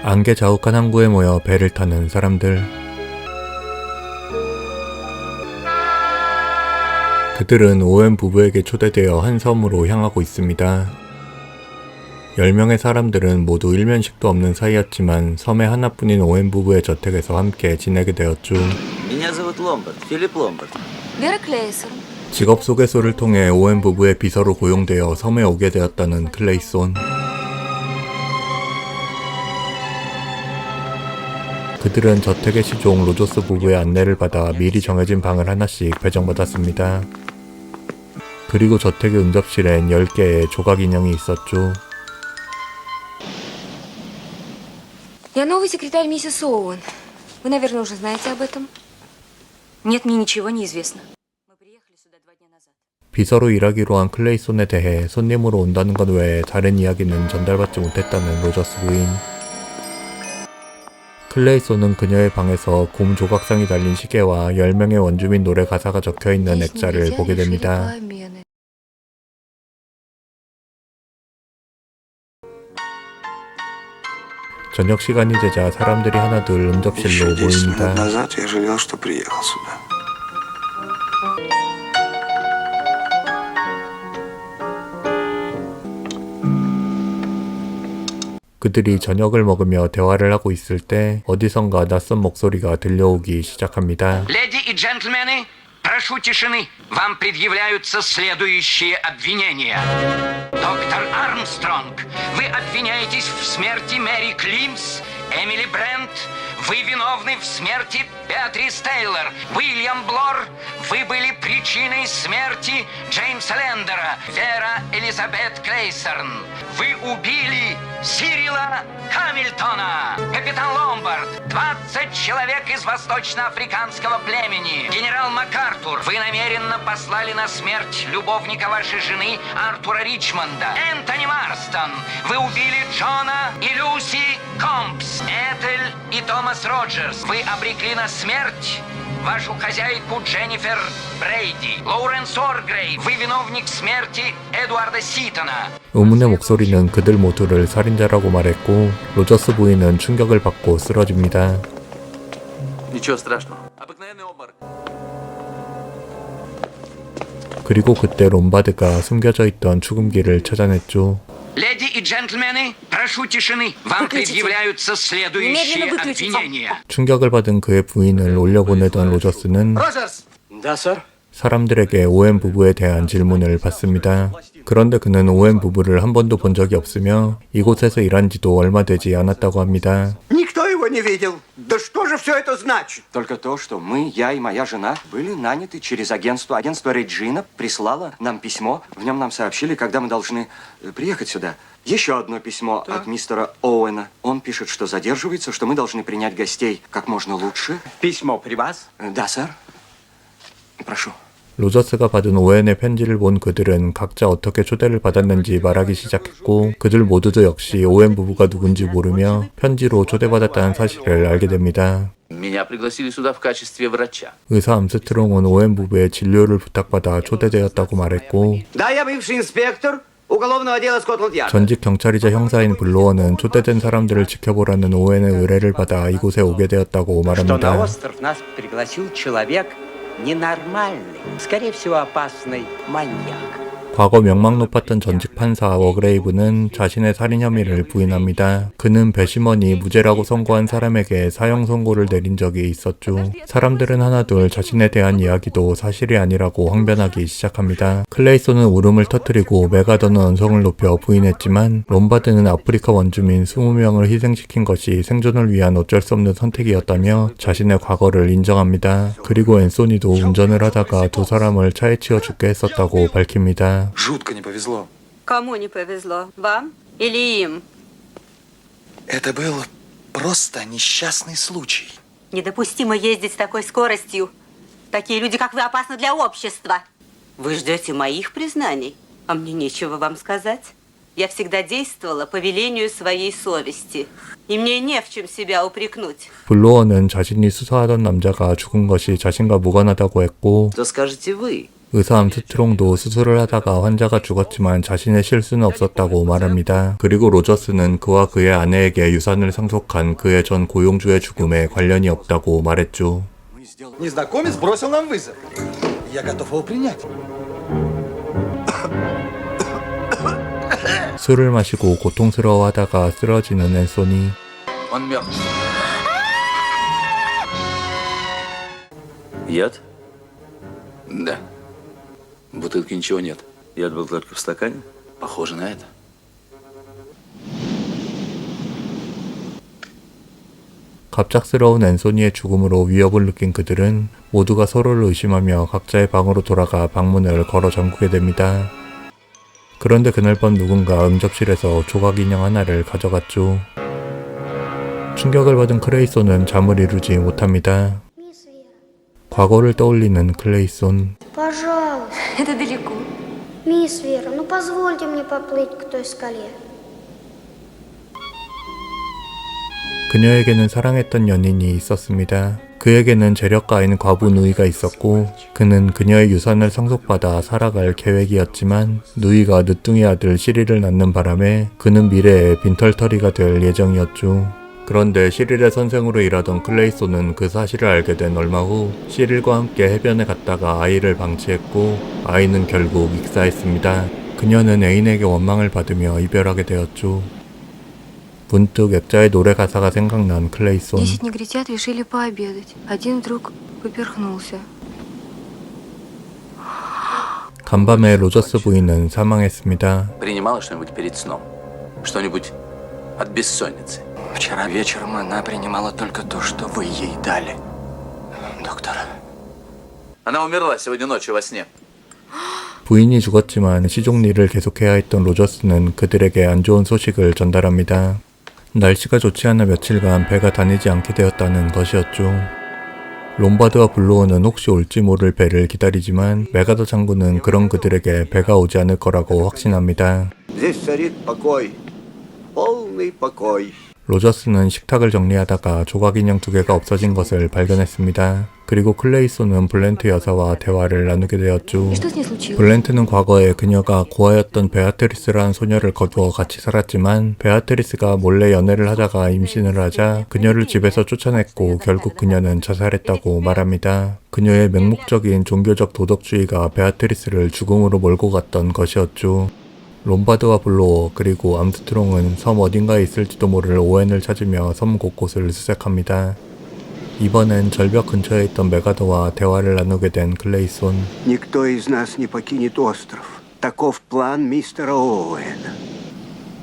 안개 자욱한 항구에 모여 배를 타는 사람들. 그들은 오웬 부부에게 초대되어 한 섬으로 향하고 있습니다. 10명의 사람들은 모두 일면식도 없는 사이였지만 섬의 하나뿐인 오웬 부부의 저택에서 함께 지내게 되었죠. Меня зовут Ломбард, Филипп Ломбард. Вера Клейсон. 직업 소개서를 통해 오웬 부부의 비서로 고용되어 섬에 오게 되었다는 클레이손. 그들은 저택의 시종 로저스 부부의 안내를 받아 미리 정해진 방을 하나씩 배정받았습니다. 그리고 저택의 응접실엔 10개의 조각 인형이 있었죠. Я новый секретарь миссис Оуэн. Вы, наверное, уже знаете об этом? Нет, мне ничего не известно. Мы приехали сюда 2 дня назад. 비서로 일하기로 한 클레이손에 대해 손님으로 온다는 것 외에 다른 이야기는 전달받지 못했다는 로저스 부인. 클레이손은 그녀의 방에서 곰 조각상이 달린 시계와 10명의 원주민 노래 가사가 적혀있는 액자를 보게 됩니다. 저녁 시간이 되자 사람들이 하나둘 응접실로 모입니다. 그들이 저녁을 먹으며 대화를 하고 있을 때 어디선가 낯선 목소리가 들려오기 시작합니다. Леди и джентльмены, прошу тишины. Вам предъявляются следующие обвинения. Доктор Армстронг, вы обвиняетесь в смерти Мэри Климс, Эмили Брент. Вы виновны в смерти Беатрис Тейлор. Уильям Блор, вы были причиной смерти Джеймса Лендера. Вера Элизабет Клейсерн, вы убили Сирила Хамильтона. Капитан Ломбард, 20 человек из восточноафриканского племени. Генерал МакАртур, вы намеренно послали на смерть любовника вашей жены Артура Ричмонда. Энтони Марстон, вы убили Джона и Люси Компс. Этель и Томас Роджерс, вы обрекли на смерть вашу хозяйку Дженнифер Брейди. Лоуренс Оргрей, вы виновник смерти Эдуарда Ситона. 의문의 목소리는 그들 모두를 살인자라고 말했고 로저스 부인은 충격을 받고 쓰러집니다. Ничего страшного. Обыкновенный обморок. 그리고 그때 롬바드가 숨겨져 있던 죽음기를 찾아냈죠. Леди и джентльмены, прошу тишины. Вам предъявляются следующие обвинения. 충격을 받은 그의 부인을 올려보내던 로저스는 Да, сэр. 사람들에게 오웬 부부에 대한 질문을 받습니다. 그런데 그는 오웬 부부를 한 번도 본 적이 없으며 이곳에서 일한 지도 얼마 되지 않았다고 합니다. Никто его не видел. Да что же все это значит? Только то, что мы, я и моя жена, были наняты через агентство. Агентство Реджина прислало нам письмо. В нем нам сообщили, когда мы должны приехать сюда. Еще одно письмо от мистера Оуэна. Он пишет, что задерживается, что мы должны принять гостей как можно лучше. Письмо при вас? Да, сэр. Прошу. 로저스가 받은 오웬의 편지를 본 그들은 각자 어떻게 초대를 받았는지 말하기 시작했고 그들 모두도 역시 오웬 부부가 누군지 모르며 편지로 초대받았다는 사실을 알게 됩니다. Меня пригласили сюда в качестве врача. 의사 암스트롱은 오웬 부부의 진료를 부탁받아 초대되었다고 말했고 Да, я бывший инспектор уголовного отдела Скотланд-Ярда. 전직 경찰이자 형사인 블로어는 초대된 사람들을 지켜보라는 오웬의 의뢰를 받아 이곳에 오게 되었다고 Что на 말합니다. остров нас пригласил человек ненормальный, скорее всего опасный маньяк. 과거 명망 높았던 전직 판사 워그레이브는 자신의 살인 혐의를 부인합니다. 그는 배심원이 무죄라고 선고한 사람에게 사형 선고를 내린 적이 있었죠. 사람들은 하나둘 자신에 대한 이야기도 사실이 아니라고 항변하기 시작합니다. 클레이손은 울음을 터뜨리고 메가더는 언성을 높여 부인했지만 롬바드는 아프리카 원주민 20명을 희생시킨 것이 생존을 위한 어쩔 수 없는 선택이었다며 자신의 과거를 인정합니다. 그리고 앤소니도 운전을 하다가 두 사람을 차에 치여 죽게 했었다고 밝힙니다. Жутко не повезло. Кому не повезло? Вам или им? Это был просто несчастный случай. Недопустимо ездить с такой скоростью. Такие люди, как вы, опасны для общества. Вы ждете моих признаний, а мне нечего вам сказать. Я всегда действовала по велению своей совести, и мне не в чем себя упрекнуть. 블로어는 자신이 수사하던 남자가 죽은 것이 자신과 무관하다고 했고 Что скажете вы, 의사 암스트롱도 수술을 하다가 환자가 죽었지만 자신의 실수는 없었다고 말합니다. 그리고 로저스는 그와 그의 아내에게 유산을 상속한 그의 전 고용주의 죽음에 관련이 없다고 말했죠. Незнакомец бросил нам вызов. Я готов его принять. 술을 마시고 고통스러워하다가 쓰러지는 앤소니. Он мертв. Яд? Да. В бутылке ничего нет. Яд был только в стакане? Похоже на это. 갑작스러운 앤소니의 죽음으로 위협을 느낀 그들은 모두가 서로를 의심하며 각자의 방으로 돌아가 방문을 걸어 잠그게 됩니다. 그런데 그날 밤 누군가 응접실에서 조각 인형 하나를 가져갔죠. 충격을 받은 클레이손은 잠을 이루지 못합니다. 과거를 떠올리는 클레이손. Пожалуйста. Это далеко. Мисс Вера, ну позвольте мне поплыть к той скале. 그녀에게는 사랑했던 연인이 있었습니다. 그에게는 재력가인 과부 누이가 있었고 그는 그녀의 유산을 상속받아 살아갈 계획이었지만 누이가 늦둥이 아들 시릴을 낳는 바람에 그는 미래에 빈털터리가 될 예정이었죠. 그런데 시릴의 선생으로 일하던 클레이손은 그 사실을 알게 된 얼마 후 시릴과 함께 해변에 갔다가 아이를 방치했고 아이는 결국 익사했습니다. 그녀는 애인에게 원망을 받으며 이별하게 되었죠. 문득 액자의 노래 가사가 생각난 클레이손. 10 негритят решили пообедать. Один вдруг поперхнулся. 간밤에 로저스 부인은 사망했습니다. Принимала что-нибудь перед сном? Что-нибудь от бессонницы? Вчера вечером она принимала только то, что вы ей дали, доктор. Она умерла сегодня ночью во сне. 부인이 죽었지만 시종일을 계속해야 했던 로저스는 그들에게 안 좋은 소식을 전달합니다. 날씨가 좋지 않아 며칠간 배가 다니지 않게 되었다는 것이었죠. 롬바드와 블로어는 혹시 올지 모를 배를 기다리지만 메가더 장군은 그런 그들에게 배가 오지 않을 거라고 확신합니다. Здесь царит покой. Полный покой. 로저스는 식탁을 정리하다가 조각 인형 2개가 없어진 것을 발견했습니다. 그리고 클레이손은 블렌트 여사와 대화를 나누게 되었죠. Что с ней случилось? 블렌트는 과거에 그녀가 고아였던 베아트리스라는 소녀를 거두어 같이 살았지만 베아트리스가 몰래 연애를 하다가 임신을 하자 그녀를 집에서 쫓아냈고 결국 그녀는 자살했다고 말합니다. 그녀의 맹목적인 종교적 도덕주의가 베아트리스를 죽음으로 몰고 갔던 것이었죠. 롬바드와 블로어 그리고 암스트롱은 섬 어딘가에 있을지도 모를 오웬을 찾으며 섬 곳곳을 수색합니다. 이번엔 절벽 근처에 있던 메가더와 대화를 나누게 된 클레이손. Никто из нас не покинет остров. Таков план мистера Оуэна.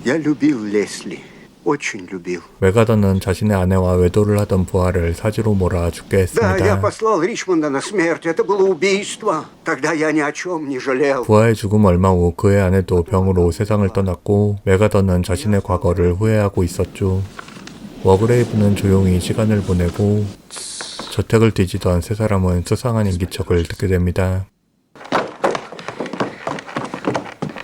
Я любил Лесли. Очень любил. 메가더는 자신의 아내와 외도를 하던 부하를 사지로 몰아 죽게 Да, я 했습니다. послал Ричмонда на смерть. Это было убийство. Тогда я ни о чем не жалел. 부하의 죽음 얼마 후 그의 아내도 병으로 세상을 떠났고 메가더는 자신의 과거를 후회하고 있었죠. 워그레이브는 조용히 시간을 보내고 저택을 뒤지던 세 사람은 수상한 인기척을 듣게 됩니다.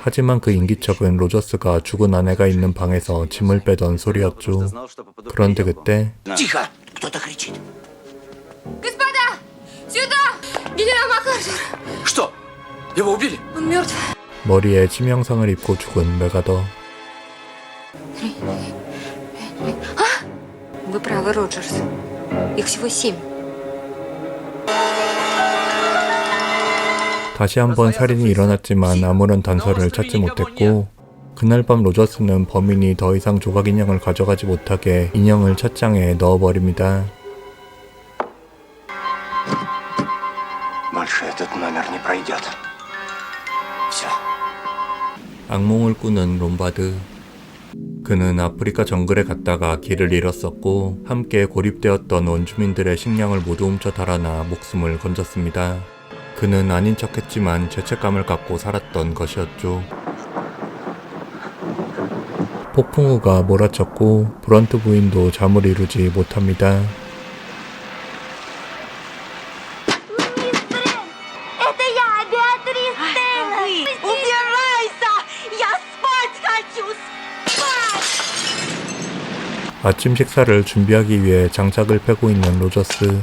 하지만 그 인기척은 로저스가 죽은 아내가 있는 방에서 짐을 빼던 소리였죠. 그런데 그때 Тихо! Кто-то кричит. Господа! Сюда! Генерал МакАртур! Что? Его убили? Он мертв. 머리에 치명상을 입고 죽은 메가더. Вы правы, Роджерс. Их всего 7. 다시 한번 살인이 일어났지만 아무런 단서를 찾지 못했고 그날 밤 로저스는 범인이 더 이상 조각 인형을 가져가지 못하게 인형을 찻장에 넣어버립니다. Больше этот номер не пройдет. Все. 악몽을 꾸는 롬바드. 그는 아프리카 정글에 갔다가 길을 잃었었고 함께 고립되었던 원주민들의 식량을 모두 훔쳐 달아나 목숨을 건졌습니다. 그는 아닌 척했지만 죄책감을 갖고 살았던 것이었죠. 폭풍우가 몰아쳤고 브런트 부인도 잠을 이루지 못합니다. Это я, Беатрис Тейлор! Убирайся! Я спать хочу! Спать! 아침 식사를 준비하기 위해 장작을 패고 있는 로저스.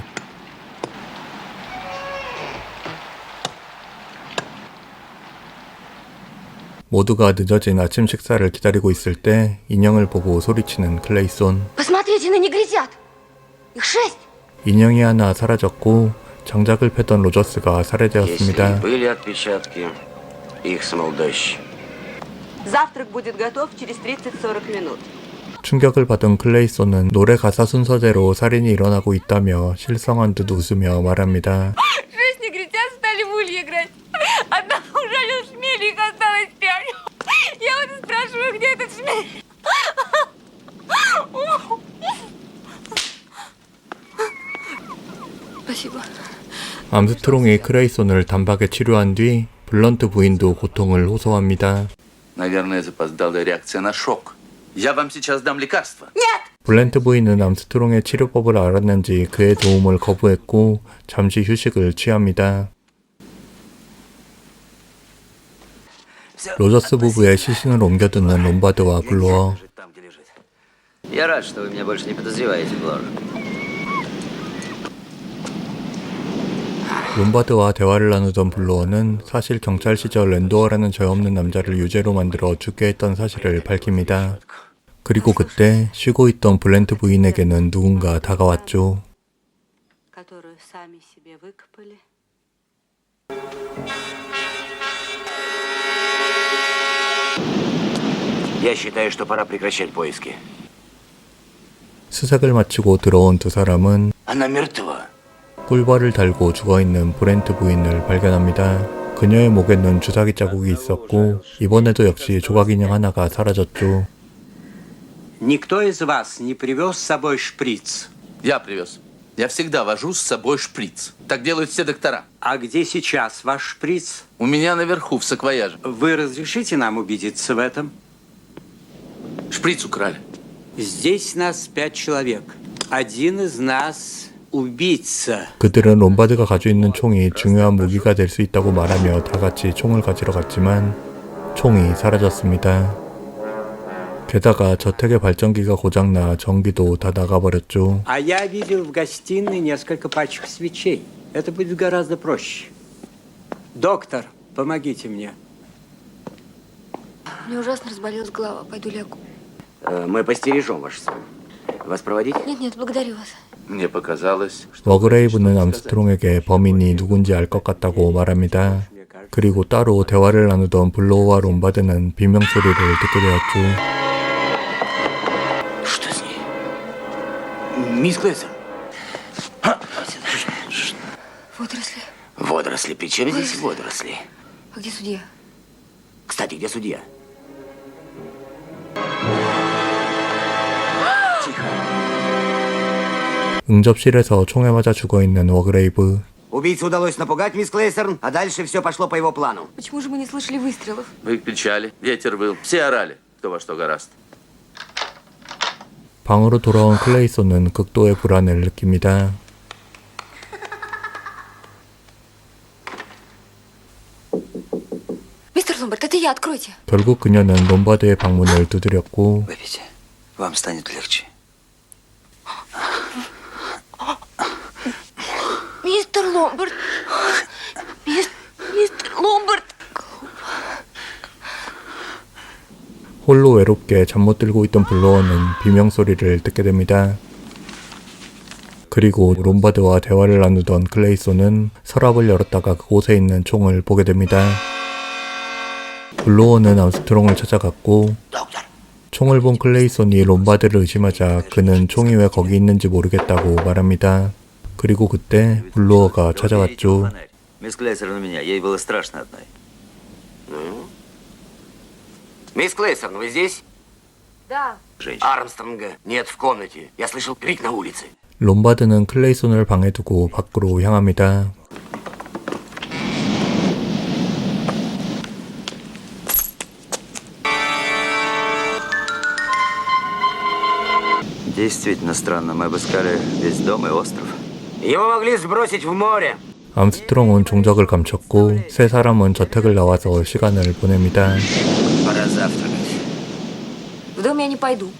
모두가 늦어진 아침 식사를 기다리고 있을 때 인형을 보고 소리치는 클레이손. Посмотрите на негритят! Их 6! 인형이 하나 사라졌고 장작을 패던 로저스가 살해되었습니다. были отпечатки, их смыл дождь. Завтрак будет готов через 30-40 минут. 충격을 받은 클레이손은 노래 가사 순서대로 살인이 일어나고 있다며 실성한 듯 웃으며 말합니다. 6 негритят стали в улье играть. Одному ужалил шмель, их осталось 5. Я вот и спрашиваю, где этот шмель? Спасибо. 암스트롱이 클레이손을 단박에 치료한 뒤 블런트 부인도 고통을 호소합니다. Наверное, запоздалая реакция на шок. Я вам сейчас дам лекарство. 블렌트 부인은 암스트롱의 치료법을 알았는지 그의 도움을 거부했고 잠시 휴식을 취합니다. 로저스 부부의 시신을 옮겨두는 롬바드와 블로어. Я рад, что вы меня больше не подозреваете, Блор. 롬바드와 대화를 나누던 블로어는 사실 경찰 시절 랜도어라는 죄 없는 남자를 유죄로 만들어 죽게 했던 사실을 밝힙니다. 그리고 그때 쉬고 있던 블렌트 부인에게는 누군가 다가왔죠. Которую сами себе выкопали. Я считаю, что пора прекращать поиски. 수색을 마치고 들어온 두 사람은 Она мертва. 꿀벌을 달고 죽어있는 브렌트 부인을 발견합니다. 그녀의 목에는 주사기 자국이 있었고 이번에도 역시 조각 인형 하나가 사라졌죠. Никто из вас не привез с собой шприц. Я привез. Я всегда вожу с собой шприц. Так делают все доктора. А где сейчас ваш шприц? У меня наверху, в саквояже. Вы разрешите нам убедиться в этом? Шприц украли. Здесь нас 5 человек. Один из нас убийца. 그들은 롬바드가 가지고 있는 총이 중요한 무기가 될 수 있다고 말하며 다 같이 총을 가지러 갔지만 총이 사라졌습니다. 게다가 저택의 발전기가 고장나 전기도 다 나가버렸죠. А я видел в гостиной несколько пачек свечей. Это будет гораздо проще. Доктор, помогите мне. Мне ужасно разболелась голова. Пойду лягу. Мы постережем ваш сон. Вас проводить? Нет, благодарю вас. Мне показалось, что... 워그레이브는 암스트롱에게 범인이 누군지 알 것 같다고 말합니다. 그리고 따로 대화를 나누던 블로우와 롬바드는 비명소리를 듣게 되었죠. Что с ней? Мисс Клэйсон. Водоросли. Водоросли. При чем здесь водоросли? А где судья? Кстати, где судья? 응접실에서 총에 맞아 죽어있는 워그레이브. Убийцу удалось напугать, мисс Клейстерн, а дальше все пошло по его плану. Почему же мы не слышали выстрелов? Вы кричали, ветер был, все орали, кто во что гораст. 방으로 돌아온 클레이손은 극도의 불안을 느낍니다. Мистер Ломбард, это я, откройте. 결국 그녀는 롬바드의 방문을 두드렸고 Выпейте. Вам станет легче. Мистер Ломбард. Мистер Ломбард. 홀로 외롭게 잠 못 들고 있던 블로어는 비명소리를 듣게 됩니다. 그리고 롬바드와 대화를 나누던 클레이손은 서랍을 열었다가 그곳에 있는 총을 보게 됩니다. 블로어는 암스트롱을 찾아갔고 총을 본 클레이손이 롬바드를 의심하자 그는 총이 왜 거기 있는지 모르겠다고 말합니다. 그리고 그때 블로어가 찾아왔죠. Мисс Клейстерн у меня. Ей было страшно одной. Мисс Клейстерн, вы здесь? Да. Женщина. Армстронга нет в комнате. Я слышал крик на улице. 롬바드는 클레이손을 방에 두고 밖으로 향합니다. Действительно странно. Мы обыскали весь дом и остров. Его могли сбросить в море. 암스트롱은 종적을 감췄고 세 사람은 저택을 나와서 시간을 보냅니다. Пора завтракать. В дом я не пойду.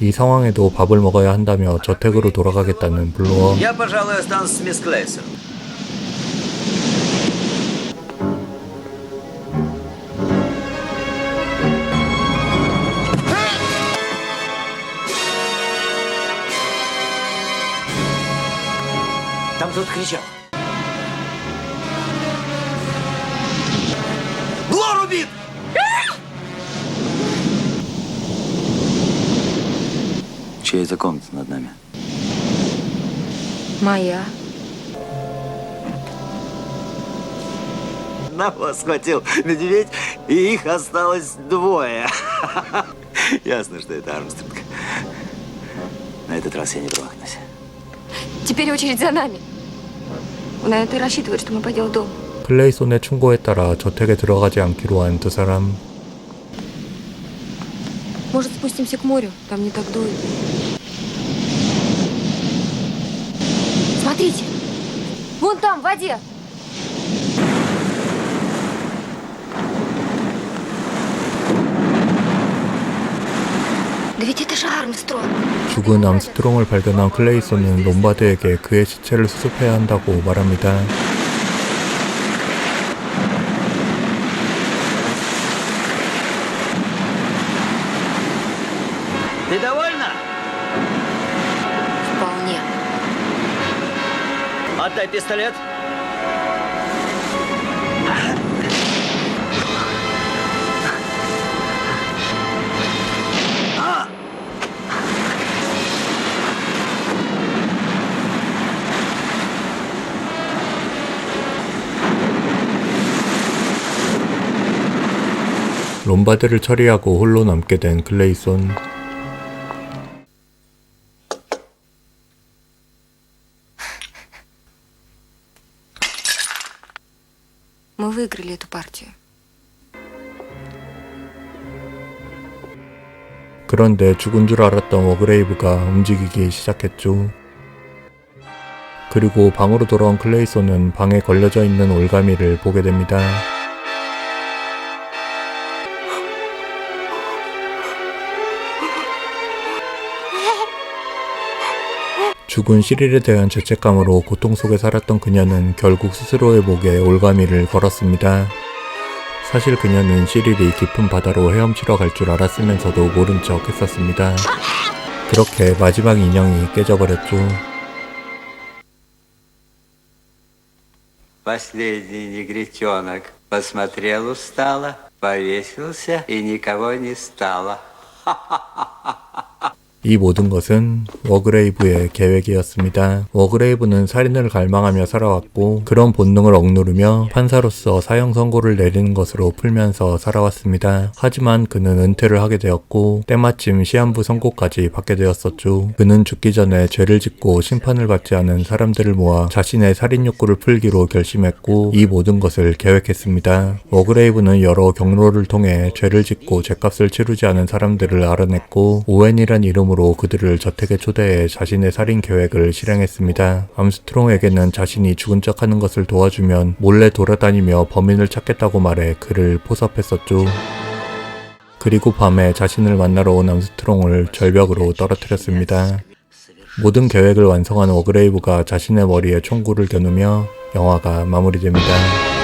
이 상황에도 밥을 먹어야 한다며 저택으로 돌아가겠다는 블로어. Я, пожалуй, останусь с мисс Клейстерн. тут кричал? Блор убит! Чья это комната над нами? Моя. На вас схватил медведь, и их осталось двое. Ясно, что это Армстронг. На этот раз я не промахнусь. Теперь очередь за нами. Наверное, ты рассчитываешь, что мы пойдем в дом. 클레이손의 충고에 따라 저택에 들어가지 않기로 한 두 사람. Может, спустимся к морю? Там не так дует. Смотрите! Вон там, в воде! Да ведь это же Армстронг! 죽은 암스트롱을 발견한 클레이손은 롬바드에게 그의 시체를 수습해야 한다고 말합니다. Ты довольна? Вполне. Отдай пистолет. 롬바드를 처리하고 홀로 남게 된 클레이손. Мы выиграли эту партию. 그런데 죽은 줄 알았던 워그레이브가 움직이기 시작했죠. 그리고 방으로 돌아온 클레이손은 방에 걸려져 있는 올가미를 보게 됩니다. 죽은 시릴에 대한 죄책감으로 고통 속에 살았던 그녀는 결국 스스로의 목에 올가미를 걸었습니다. 사실 그녀는 시릴이 깊은 바다로 헤엄치러 갈 줄 알았으면서도 모른 척 했었습니다. 그렇게 마지막 인형이 깨져버렸죠. Последний негритенок посмотрел устало, повесился и никого не стало. 이 모든 것은 워그레이브의 계획이었습니다. 워그레이브는 살인을 갈망하며 살아왔고 그런 본능을 억누르며 판사로서 사형 선고를 내리는 것으로 풀면서 살아왔습니다. 하지만 그는 은퇴를 하게 되었고 때마침 시한부 선고까지 받게 되었었죠. 그는 죽기 전에 죄를 짓고 심판을 받지 않은 사람들을 모아 자신의 살인 욕구를 풀기로 결심했고 이 모든 것을 계획했습니다. 워그레이브는 여러 경로를 통해 죄를 짓고 죄값을 치르지 않은 사람들을 알아냈고 오웬이란 이름으로 그들을 저택에 초대해 자신의 살인 계획을 실행했습니다. 암스트롱에게는 자신이 죽은 척하는 것을 도와주면 몰래 돌아다니며 범인을 찾겠다고 말해 그를 포섭했었죠. 그리고 밤에 자신을 만나러 온 암스트롱을 절벽으로 떨어뜨렸습니다. 모든 계획을 완성한 워그레이브가 자신의 머리에 총구를 겨누며 영화가 마무리됩니다.